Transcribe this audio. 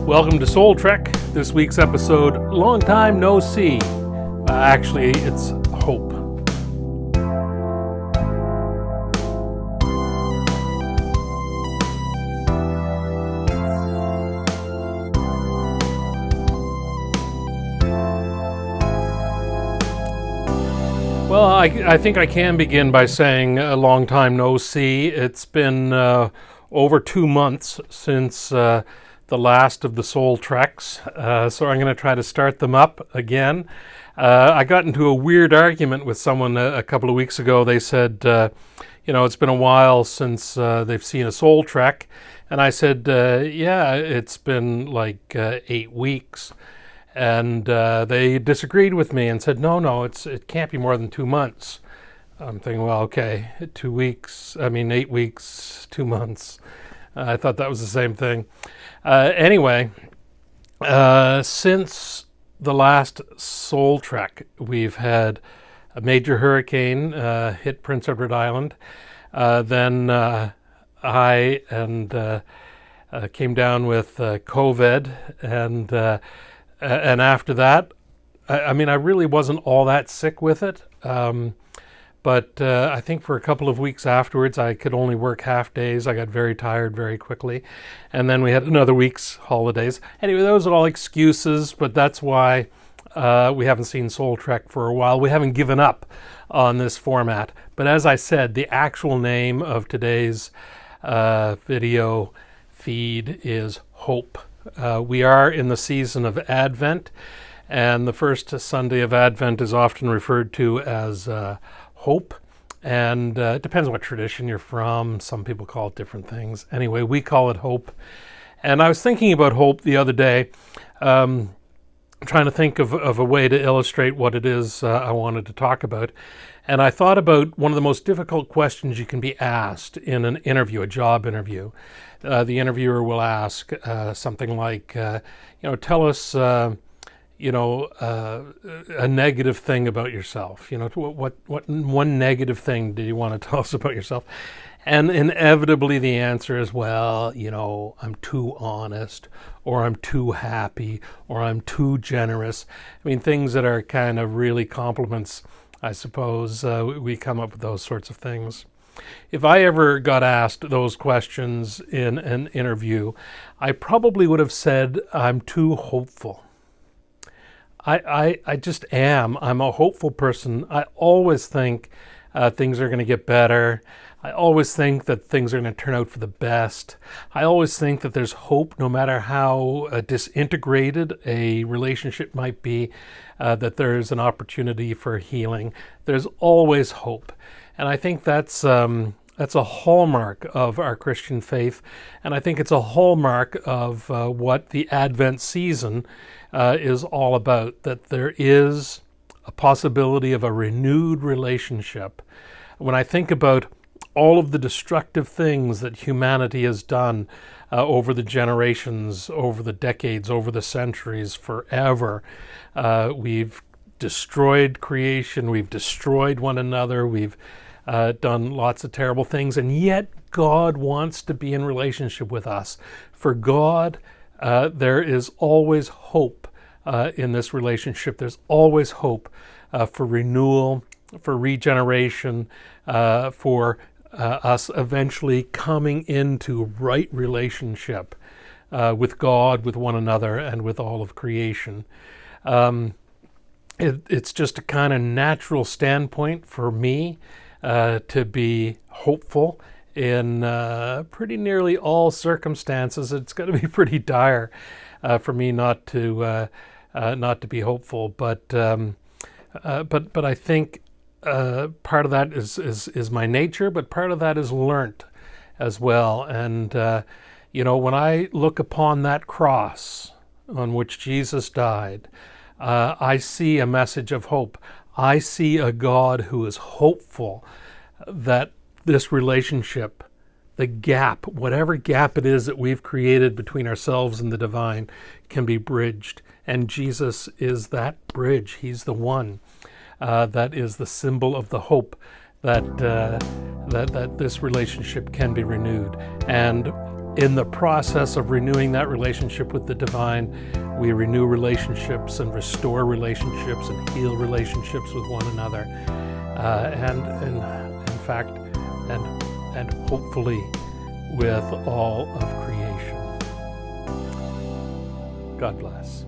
Welcome to Soul Trek. This week's episode, Long Time No See. Actually, it's Hope. Well, I think I can begin by saying a long time no see. It's been over 2 months since the last of the Soul Treks, so I'm going to try to start them up again. I got into a weird argument with someone a couple of weeks ago. They said, it's been a while since they've seen a Soul Trek, and I said, yeah, it's been like 8 weeks. And they disagreed with me and said, no, it can't be more than 2 months. I'm thinking, well, okay, 8 weeks, 2 months. I thought that was the same thing. Anyway, since the last Soul Trek, we've had a major hurricane hit Prince Edward Island. Then I came down with COVID, and after that, I really wasn't all that sick with it. But I think for a couple of weeks afterwards, I could only work half days. I got very tired very quickly. And then we had another week's holidays. Anyway, those are all excuses, but that's why we haven't seen Soul Trek for a while. We haven't given up on this format. But as I said, the actual name of today's video feed is Hope. We are in the season of Advent, and the first Sunday of Advent is often referred to as Hope, and it depends what tradition you're from. Some people call it different things. Anyway, we call it Hope. And I was thinking about hope the other day, trying to think of a way to illustrate what it is I wanted to talk about. And I thought about one of the most difficult questions you can be asked in an interview, a job interview. The interviewer will ask something like, tell us, a negative thing about yourself. What one negative thing do you want to tell us about yourself? And inevitably the answer is, well, I'm too honest, or I'm too happy, or I'm too generous. Things that are kind of really compliments, I suppose. We come up with those sorts of things. If I ever got asked those questions in an interview, I probably would have said, I'm too hopeful. I just am. I'm a hopeful person. I always think things are going to get better. I always think that things are going to turn out for the best. I always think that there's hope no matter how disintegrated a relationship might be, that there's an opportunity for healing. There's always hope. And I think that's a hallmark of our Christian faith. And I think it's a hallmark of what the Advent season is all about, that there is a possibility of a renewed relationship. When I think about all of the destructive things that humanity has done over the generations, over the decades, over the centuries, forever, we've destroyed creation, we've destroyed one another, we've done lots of terrible things, and yet God wants to be in relationship with us. For God, there is always hope in this relationship. There's always hope for renewal, for regeneration, for us eventually coming into right relationship with God, with one another, and with all of creation. It's just a kind of natural standpoint for me to be hopeful in pretty nearly all circumstances. It's going to be pretty dire for me not to be hopeful, but I think part of that is my nature, but part of that is learnt as well. And when I look upon that cross on which Jesus died, I see a message of hope. I see a God who is hopeful that this relationship, the gap, whatever gap it is that we've created between ourselves and the divine, can be bridged. And Jesus is that bridge. He's the one that is the symbol of the hope that this relationship can be renewed. And in the process of renewing that relationship with the divine, we renew relationships and restore relationships and heal relationships with one another, and in fact, and hopefully with all of creation. God bless.